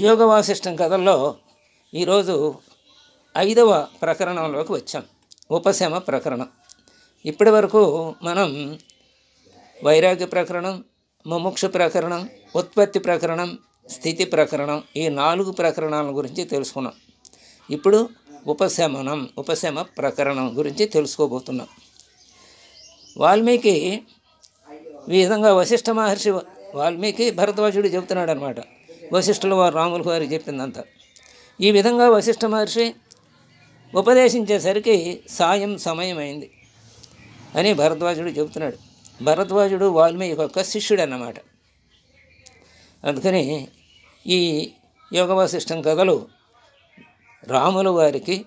యోగ వాసిష్టం కథల్లో ఈరోజు 5వ ప్రకరణంలోకి వచ్చాం. ఉపశమ ప్రకరణం. ఇప్పటి వరకు మనం వైరాగ్య ప్రకరణం, ముముక్షు ప్రకరణం, ఉత్పత్తి ప్రకరణం, స్థితి ప్రకరణం, ఈ 4 ప్రకరణాల గురించి తెలుసుకున్నాం. ఇప్పుడు ఉపశమ ప్రకరణం గురించి తెలుసుకోబోతున్నాం. వాల్మీకి ఈ విధంగా వశిష్ఠ మహర్షి వాల్మీకి భరద్వాజుడు చెబుతున్నాడు అనమాట. వశిష్ఠుల వారు రాముల వారికి చెప్పిందంతా. ఈ విధంగా వశిష్ఠ మహర్షి ఉపదేశించేసరికి సాయం సమయం అయింది అని భరద్వాజుడు చెబుతున్నాడు. భరద్వాజుడు వాల్మీకి యొక్క శిష్యుడు అన్నమాట. అందుకని ఈ యోగ వాసిష్టం కథలు రాముల వారికి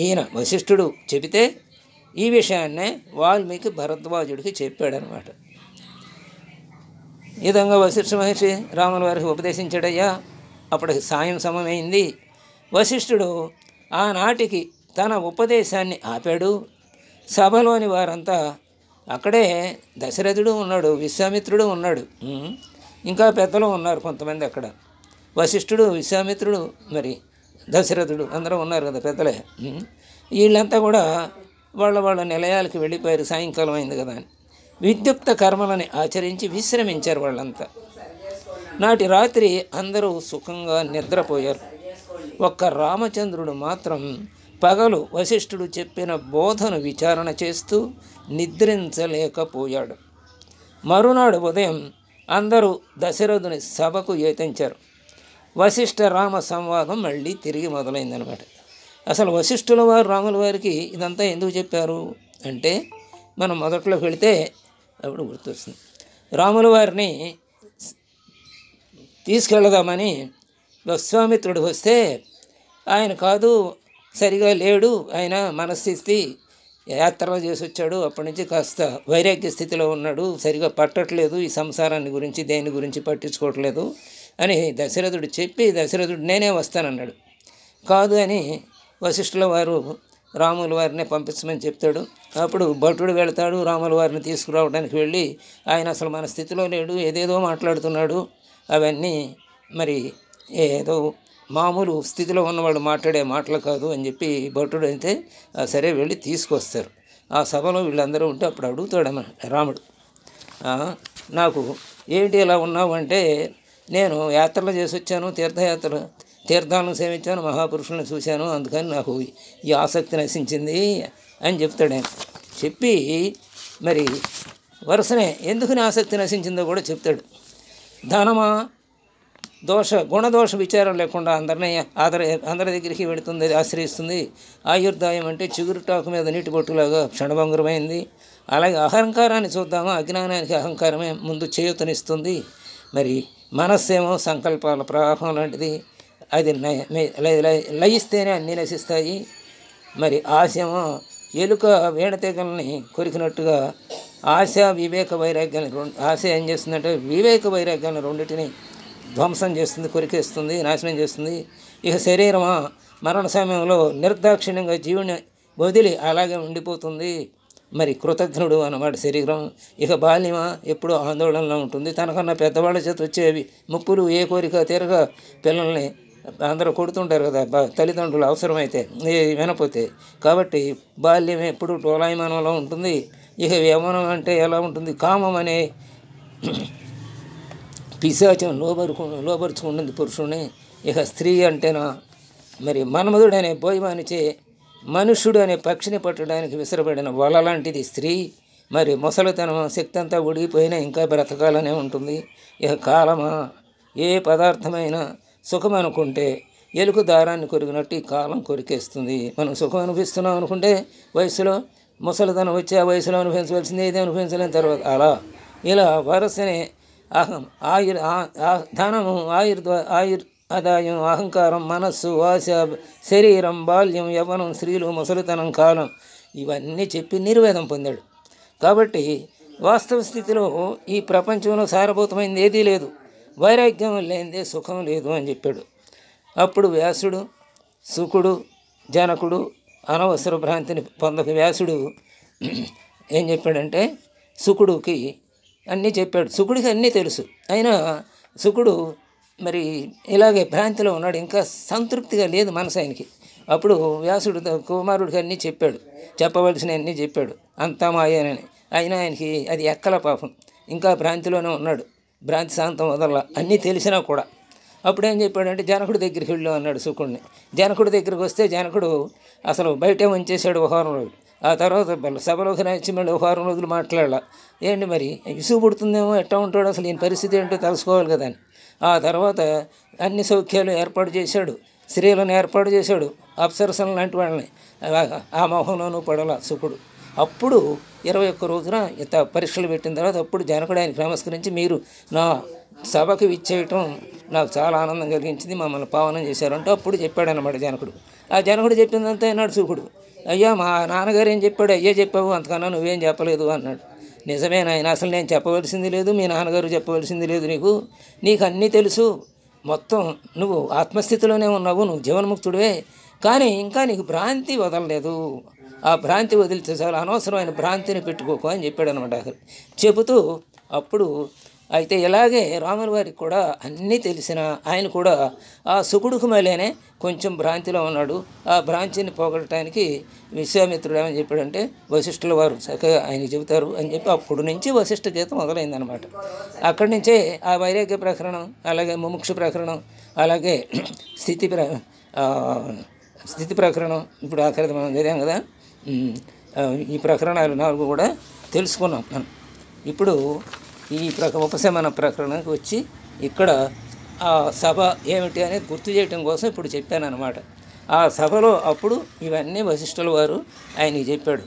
ఈయన వశిష్ఠుడు చెబితే ఈ విషయాన్నే వాల్మీకి భరద్వాజుడికి చెప్పాడనమాట. ఈ విధంగా వశిష్ఠ మహర్షి రాముల వారికి ఉపదేశించాడయ్యా. అప్పటికి సాయం సమయమైంది. వశిష్ఠుడు ఆనాటికి తన ఉపదేశాన్ని ఆపాడు. సభలోని వారంతా అక్కడే దశరథుడు ఉన్నాడు, విశ్వామిత్రుడు ఉన్నాడు, ఇంకా పెద్దలు ఉన్నారు కొంతమంది అక్కడ. వశిష్ఠుడు, విశ్వామిత్రుడు, మరి దశరథుడు అందరూ ఉన్నారు కదా పెద్దలే. వీళ్ళంతా కూడా వాళ్ళ నిలయాలకు వెళ్ళిపోయారు. సాయంకాలం అయింది కదా అని విద్యుక్త కర్మలని ఆచరించి విశ్రమించారు వాళ్ళంతా. నాటి రాత్రి అందరూ సుఖంగా నిద్రపోయారు. ఒక్క రామచంద్రుడు మాత్రం పగలు వశిష్ఠుడు చెప్పిన బోధను విచారణ చేస్తూ నిద్రించలేకపోయాడు. మరునాడు ఉదయం అందరూ దశరథుని సభకు ఏతించారు. వశిష్ఠ రామ సంవాదం మళ్ళీ తిరిగి మొదలైందనమాట. అసలు వశిష్ఠుల వారు రాముల వారికి ఇదంతా ఎందుకు చెప్పారు అంటే, మనం మొదట్లోకి వెళితే అప్పుడు గుర్తొస్తుంది. రాముల వారిని తీసుకెళదామని విశ్వామిత్రుడు వస్తే ఆయన కాదు, సరిగా లేడు, ఆయన మనస్థితి యాత్రలు చేసి వచ్చాడు, అప్పటి నుంచి కాస్త వైరాగ్య స్థితిలో ఉన్నాడు, సరిగా పట్టట్లేదు, ఈ సంసారాన్ని గురించి దేని గురించి పట్టించుకోవట్లేదు అని దశరథుడు చెప్పి, దశరథుడు నేనే వస్తానన్నాడు. కాదు అని వశిష్ఠుల వారు రాముల వారిని పంపించమని చెప్తాడు. అప్పుడు భటుడు వెళతాడు, రాముల వారిని తీసుకురావడానికి వెళ్ళి ఆయన అసలు మన స్థితిలో లేడు, ఏదేదో మాట్లాడుతున్నాడు, అవన్నీ మరి ఏదో మామూలు స్థితిలో ఉన్నవాడు మాట్లాడే మాటలు కాదు అని చెప్పి భటుడు అయితే సరే వెళ్ళి తీసుకొస్తారు. ఆ సభలో వీళ్ళందరూ ఉంటే అప్పుడు అడుగుతాడు రాముడు, నాకు ఏంటి ఇలా ఉన్నావు అంటే, నేను యాత్రలు చేసి వచ్చాను, తీర్థాలను సేవించాను, మహాపురుషులను చూశాను, అందుకని నాకు ఈ ఆసక్తి నశించింది అని చెప్తాడు ఆయన. చెప్పి మరి వరుసనే ఎందుకని ఆసక్తి నశించిందో కూడా చెప్తాడు. ధనమా గుణదోష విచారం లేకుండా అందరి దగ్గరికి వెళుతుంది, అది ఆశ్రయిస్తుంది. ఆయుర్దాయం అంటే చిగురుటాకు మీద నీటి బొట్టులాగా క్షణభంగురమైంది. అలాగే అహంకారాన్ని చూద్దామా, అజ్ఞానానికి అహంకారమే ముందు చేయూతనిస్తుంది. మరి మనస్సేమో సంకల్పాల ప్రవాహం లాంటిది, అది లయిస్తేనే అన్నీ నశిస్తాయి. మరి ఆశేమో ఎలుక వీణతీగల్ని కొరికినట్టుగా ఆశ వివేక వైరాగ్యాన్ని ఆశ ఏం చేస్తుందంటే వివేక వైరాగ్యాన్ని రెండింటిని ధ్వంసం చేస్తుంది, కొరికేస్తుంది, నాశనం చేస్తుంది. ఇక శరీరమా మరణ సమయంలో నిర్దాక్షిణ్యంగా జీవుని వదిలి అలాగే ఉండిపోతుంది. మరి కృతజ్ఞుడు అన్నమాట శరీరం. ఇక బాల్యమా ఎప్పుడూ ఆందోళనలో ఉంటుంది. తనకన్నా పెద్దవాళ్ళ చేత వచ్చేవి ముప్పులు ఏ కోరిక తీరగా పిల్లల్ని అందరూ కొడుతుంటారు కదా తల్లిదండ్రులు అవసరమైతే వినపోతే. కాబట్టి బాల్యం ఎప్పుడు డోలాయమానంలో ఉంటుంది. ఇక యవ్వనం అంటే ఎలా ఉంటుంది, కామం అనే పిశాచం లోబరుచుకుంటుంది పురుషుని. ఇక స్త్రీ అంటేనా మరి మన్మధుడు అనే బోయమానిచే మనుష్యుడు అనే పక్షిని పట్టడానికి విసిరబడిన వల లాంటిది స్త్రీ. మరి ముసలితనం శక్తి అంతా ఉడిగిపోయినా ఇంకా బ్రతకాలనే ఉంటుంది. ఇక కాలమా ఏ పదార్థమైనా సుఖం అనుకుంటే ఎలుక దారాన్ని కొరికినట్టు ఈ కాలం కొరికేస్తుంది. మనం సుఖం అనిపిస్తున్నాం అనుకుంటే వయసులో ముసలితనం వచ్చి ఆ వయసులో అనుభవించవలసింది ఏది అనుభవించలేని తర్వాత అలా ఇలా వరుసనే ధనము, ఆదాయం, అహంకారం, మనస్సు, ఆశ, శరీరం, బాల్యం, యవ్వనం, స్త్రీలు, ముసలితనం, కాలం ఇవన్నీ చెప్పి నిర్వేదం పొందాడు. కాబట్టి వాస్తవ స్థితిలో ఈ ప్రపంచంలో సారభూతమైంది ఏదీ లేదు, వైరాగ్యం లేనిదే సుఖం లేదు అని చెప్పాడు. అప్పుడు వ్యాసుడు, శుకుడు, జనకుడు అనవసర భ్రాంతిని పొందక వ్యాసుడు ఏం చెప్పాడంటే శుకుడికి అన్నీ చెప్పాడు. శుకుడికి అన్నీ తెలుసు. అయినా శుకుడు మరి ఇలాగే భ్రాంతిలో ఉన్నాడు, ఇంకా సంతృప్తిగా లేదు మనసు ఆయనకి. అప్పుడు వ్యాసుడు కుమారుడికి అన్నీ చెప్పాడు, చెప్పవలసినవన్నీ చెప్పాడు, అంతా మాయేనని. అయినా ఆయనకి అది ఎక్కల పాపం, ఇంకా భ్రాంతిలోనే ఉన్నాడు, భ్రాంతి శాంతం వదల, అన్నీ తెలిసినా కూడా. అప్పుడు ఏం చెప్పాడంటే జనకుడి దగ్గరికి వెళ్ళు అన్నాడు శుకుడిని. జనకుడి దగ్గరికి వస్తే జనకుడు అసలు బయటే ఉంచేశాడు ఒక వారం రోజులు. ఆ తర్వాత సభలోకి వచ్చి మళ్ళీ ఒక వారం రోజులు మాట్లాడాల. ఏంటి మరి ఇసుగు పుడుతుందేమో, ఎట్టా ఉంటాడు అసలు, ఈయన పరిస్థితి ఏంటో తెలుసుకోవాలి కదా అని. ఆ తర్వాత అన్ని సౌఖ్యాలు ఏర్పాటు చేశాడు, స్త్రీలను ఏర్పాటు చేశాడు, అప్సరసలు లాంటి వాళ్ళని. ఆ మొహంలోనూ పడాల శుకుడు. అప్పుడు 21 రోజున ఇంత పరీక్షలు పెట్టిన తర్వాత అప్పుడు జనకుడు ఆయనకు నమస్కరించి, మీరు నా సభకు విచ్చేయటం నాకు చాలా ఆనందం కలిగించింది, మమ్మల్ని పావనం చేశారంటూ అప్పుడు చెప్పాడన్నమాట జనకుడు. ఆ జనకుడు చెప్పిందంతా అన్నాడు శుకుడు. అయ్యా మా నాన్నగారు ఏం చెప్పాడు, అయ్యే చెప్పావు, అంతకన్నా నువ్వేం చెప్పలేదు అన్నాడు. నిజమే నాయన, అసలు నేను చెప్పవలసింది లేదు, మీ నాన్నగారు చెప్పవలసింది లేదు, నీకు అన్నీ తెలుసు, మొత్తం నువ్వు ఆత్మస్థితిలోనే ఉన్నావు, నువ్వు జీవన్ముక్తుడివే, కానీ ఇంకా నీకు భ్రాంతి వదలలేదు. ఆ భ్రాంతి వదిలితే చాలా అనవసరమైన భ్రాంతిని పెట్టుకోకు అని చెప్పాడు అనమాట. చెబుతూ అప్పుడు అయితే ఇలాగే రాముల వారికి కూడా అన్నీ తెలిసిన ఆయన కూడా ఆ శుకుడుకు మళ్ళీనే కొంచెం భ్రాంతిలో ఉన్నాడు. ఆ భ్రాంతిని పోగొట్టడానికి విశ్వామిత్రుడు ఏమని చెప్పాడంటే, వశిష్ఠుల వారు చక్కగా ఆయనకి చెబుతారు అని చెప్పి అప్పుడు నుంచి వశిష్ఠ గీతం మొదలైందనమాట. అక్కడి నుంచే ఆ వైరాగ్య ప్రకరణం, అలాగే ముముక్షు ప్రకరణం, అలాగే స్థితి ప్రకరణం, ఇప్పుడు ఆఖరిది మనం చదివాం కదా, ఈ ప్రకరణాలు 4 కూడా తెలుసుకున్నాం మనం. ఇప్పుడు ఈ ఉపశమన ప్రకరణకు వచ్చి ఇక్కడ ఆ సభ ఏమిటి అనేది గుర్తు చేయటం కోసం ఇప్పుడు చెప్పాను అనమాట. ఆ సభలో అప్పుడు ఇవన్నీ వశిష్ఠుల వారు ఆయనకి చెప్పాడు.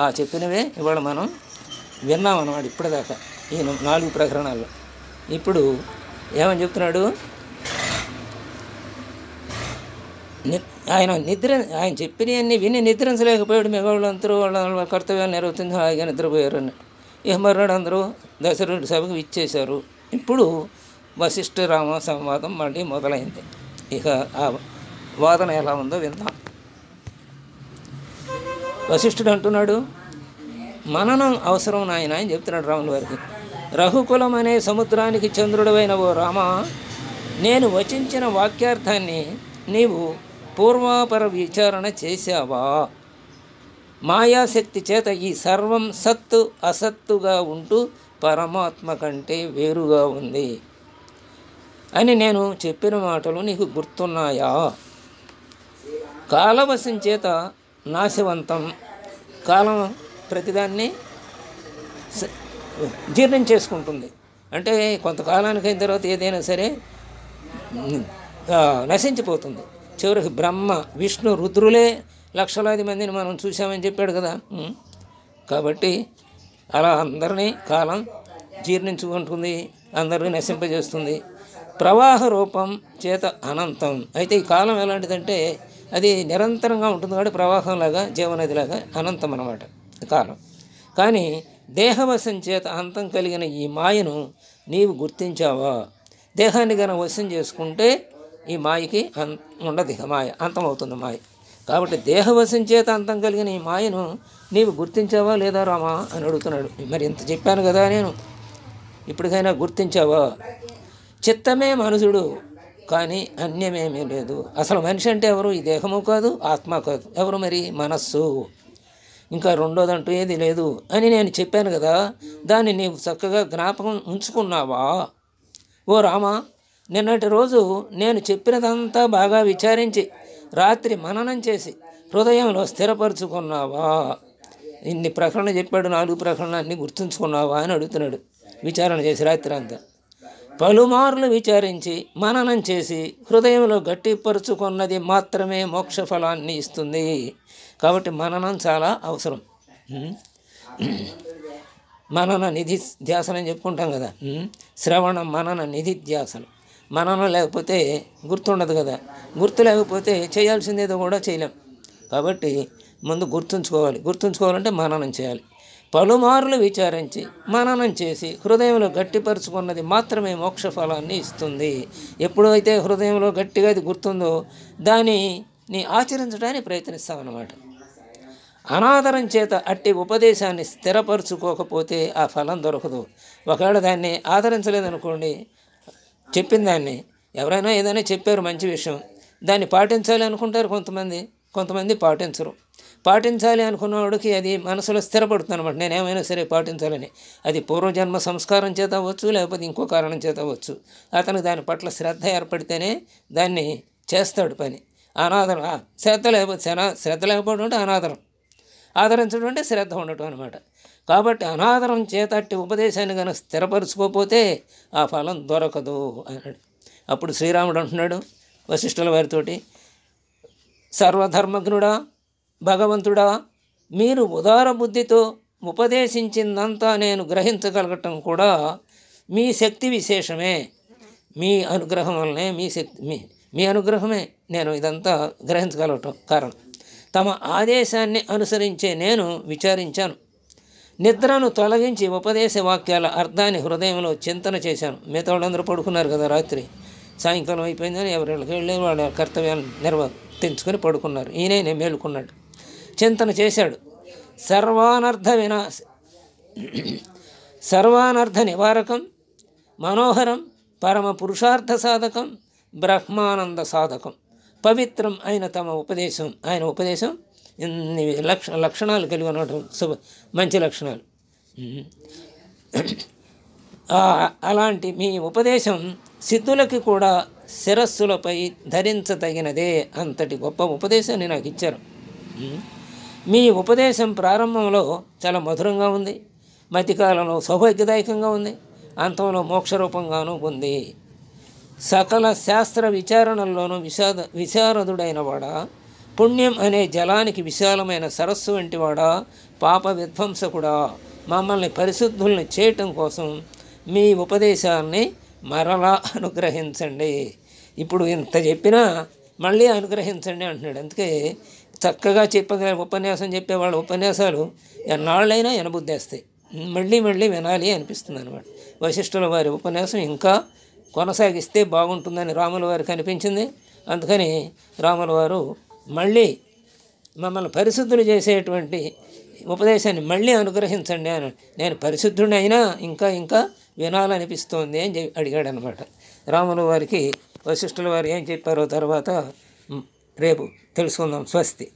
ఆ చెప్పినవే ఇవాళ మనం విన్నాం అన్నమాట ఇప్పటిదాకా ఈ 4 ప్రకరణాల్లో. ఇప్పుడు ఏమని చెప్తున్నాడు, ఆయన చెప్పినవన్నీ విని నిద్రించలేకపోయాడు. మిగవాళ్ళందరూ వాళ్ళ కర్తవ్యాలు నిర్వర్తించి హాయిగా నిద్రపోయారు అని. ఇక మర్నాడు అందరూ దశరథుడి సభకు ఇచ్చేశారు. ఇప్పుడు వశిష్ఠ రామ సంవాదం మళ్ళీ మొదలైంది. ఇక ఆ వాదన ఎలా ఉందో విందాం. వశిష్ఠుడు అంటున్నాడు, మననం అవసరం నాయన అని చెప్తున్నాడు రాముల వారికి. రఘుకులం అనే సముద్రానికి చంద్రుడవైన ఓ రామ, నేను వచించిన వాక్యార్థాన్ని నీవు పూర్వాపర విచారణ చేశావా? మాయాశక్తి చేత ఈ సర్వం సత్తు అసత్తుగా ఉంటూ పరమాత్మ కంటే వేరుగా ఉంది అని నేను చెప్పిన మాటలు నీకు గుర్తున్నాయా? కాలవశం చేత నాశవంతం, కాలం ప్రతిదాన్ని జీర్ణం చేసుకుంటుంది. అంటే కొంతకాలానికి అయిన తర్వాత ఏదైనా సరే నశించిపోతుంది. చివరికి బ్రహ్మ విష్ణు రుద్రులే లక్షలాది మందిని మనం చూసామని చెప్పాడు కదా. కాబట్టి అలా అందరినీ కాలం జీర్ణించుకుంటుంది, అందరినీ నశింపజేస్తుంది. ప్రవాహ రూపం చేత అనంతం. అయితే ఈ కాలం ఎలాంటిదంటే అది నిరంతరంగా ఉంటుంది కాబట్టి ప్రవాహంలాగా, జీవనదిలాగా అనంతం అన్నమాట కాలం. కానీ దేహవశం చేత అంతం కలిగిన ఈ మాయను నీవు గుర్తించావా? దేహాన్ని కనుక వశం చేసుకుంటే ఈ మాయకి ఉండదు, ఇక మాయ అంతమవుతుంది మాయ. కాబట్టి దేహవశం చేత అంతం కలిగిన ఈ మాయను నీవు గుర్తించావా లేదా రామా అని అడుగుతున్నాడు. మరి ఇంత చెప్పాను కదా నేను, ఇప్పటికైనా గుర్తించావా? చిత్తమే మనుషుడు కానీ అన్యమేమీ లేదు. అసలు మనిషి అంటే ఎవరు? ఈ దేహము కాదు, ఆత్మ కాదు, ఎవరు మరి? మనస్సు. ఇంకా రెండోదంటూ ఏది లేదు అని నేను చెప్పాను కదా, దాన్ని నీవు చక్కగా జ్ఞాపకం ఉంచుకున్నావా? ఓ రామా, నిన్నటి రోజు నేను చెప్పినదంతా బాగా విచారించి రాత్రి మననం చేసి హృదయంలో స్థిరపరుచుకున్నావా? ఇన్ని ప్రకరణ చెప్పాడు, 4 ప్రకరణాన్ని గుర్తుంచుకున్నావా అని అడుగుతున్నాడు. విచారణ చేసి రాత్రి అంతా పలుమార్లు విచారించి మననం చేసి హృదయంలో గట్టిపరుచుకున్నది మాత్రమే మోక్ష ఫలాన్ని ఇస్తుంది. కాబట్టి మననం చాలా అవసరం. మనన నిధి ధ్యాసనం చెప్పుకుంటాం కదా, శ్రవణం మనన నిధి ధ్యాసనం. మననం లేకపోతే గుర్తుండదు కదా, గుర్తు లేకపోతే చేయాల్సిందేదో కూడా చేయలేం. కాబట్టి ముందు గుర్తుంచుకోవాలంటే మననం చేయాలి. పలుమార్లు విచారించి మననం చేసి హృదయంలో గట్టిపరుచుకున్నది మాత్రమే మోక్ష ఫలాన్ని ఇస్తుంది. ఎప్పుడైతే హృదయంలో గట్టిగా అది గుర్తుందో దాన్ని ఆచరించడానికి ప్రయత్నిస్తామన్నమాట. అనాదరం చేత అట్టి ఉపదేశాన్ని స్థిరపరచుకోకపోతే ఆ ఫలం దొరకదు. ఒకవేళ దాన్ని ఆదరించలేదనుకోండి, చెప్పిన దాన్ని ఎవరైనా ఏదైనా చెప్పారు మంచి విషయం, దాన్ని పాటించాలి అనుకుంటారు కొంతమంది పాటించరు. పాటించాలి అనుకున్నవాడికి అది మనసులో స్థిరపడుతుంది అనమాట, నేనేమైనా సరే పాటించాలని. అది పూర్వజన్మ సంస్కారం చేత అవ్వచ్చు, లేకపోతే ఇంకో కారణం చేత అవ్వచ్చు. అతను దాని పట్ల శ్రద్ధ ఏర్పడితేనే దాన్ని చేస్తాడు పని. అనాదరం శ్రద్ధ లేకపోవడం అంటే అనాదరం, ఆదరించడం అంటే శ్రద్ధ ఉండటం అనమాట. కాబట్టి అనాదరం చేతట్టి ఉపదేశాన్ని కనుక స్థిరపరుచుకోకపోతే ఆ ఫలం దొరకదు అన్నాడు. అప్పుడు శ్రీరాముడు అంటున్నాడు వశిష్ఠుల వారితోటి, సర్వధర్మజ్ఞుడా భగవంతుడా, మీరు ఉదార బుద్ధితో ఉపదేశించిందంతా నేను గ్రహించగలగటం కూడా మీ శక్తి విశేషమే. మీ అనుగ్రహం వల్లనే మీ అనుగ్రహమే నేను ఇదంతా గ్రహించగలగటం కారణం. తమ ఆదేశాన్ని అనుసరించే నేను విచారించాను. నిద్రను తొలగించి ఉపదేశ వాక్యాల అర్థాన్ని హృదయంలో చింతన చేశాను. మిగతా వాళ్ళందరూ పడుకున్నారు కదా, రాత్రి సాయంకాలం అయిపోయిందని ఎవరికి వెళ్ళి వాళ్ళ కర్తవ్యాన్ని నిర్వర్తించుకొని పడుకున్నారు. ఈయనే మేలుకున్నాడు, చింతన చేశాడు. సర్వానర్థ నివారకం, మనోహరం, పరమ పురుషార్థ సాధకం, బ్రహ్మానంద సాధకం, పవిత్రం అయిన తమ ఉపదేశం. ఆయన ఉపదేశం ఇన్ని లక్షణాలు కలిగి ఉండటం మంచి లక్షణాలు. అలాంటి మీ ఉపదేశం సిద్ధులకి కూడా శిరస్సులపై ధరించదగినదే. అంతటి గొప్ప ఉపదేశాన్ని నాకు ఇచ్చారు. మీ ఉపదేశం ప్రారంభంలో చాలా మధురంగా ఉంది, మధ్యకాలంలో సౌభాగ్యదాయకంగా ఉంది, అంతంలో మోక్షరూపంగానూ ఉంది. సకల శాస్త్ర విచారణల్లోనూ విశారదుడైన వాడా, పుణ్యం అనే జలానికి విశాలమైన సరస్సు వంటి వాడా, పాప విధ్వంసకుడా, మమ్మల్ని పరిశుద్ధుల్ని చేయటం కోసం మీ ఉపదేశాన్ని మరలా అనుగ్రహించండి. ఇప్పుడు ఇంత చెప్పినా మళ్ళీ అనుగ్రహించండి అంటున్నాడు. అందుకే చక్కగా ఉపన్యాసం చెప్పేవాళ్ళ ఉపన్యాసాలు ఎన్నాళ్ళైనా వినబుద్ధేస్తాయి, మళ్ళీ వినాలి అనిపిస్తుంది అనమాట. వశిష్ఠుల వారి ఉపన్యాసం ఇంకా కొనసాగిస్తే బాగుంటుందని రాముల వారికి అనిపించింది. అందుకని రాముల వారు మళ్ళీ మమ్మల్ని పరిశుద్ధులు చేసేటువంటి ఉపదేశాన్ని మళ్ళీ అనుగ్రహించండి అని, నేను పరిశుద్ధుడిని అయినా ఇంకా వినాలనిపిస్తోంది అని అడిగాడు అనమాట. రాముల వారికి వశిష్ఠుల వారు ఏం చెప్పారో తర్వాత రేపు తెలుసుకుందాం. స్వస్తి.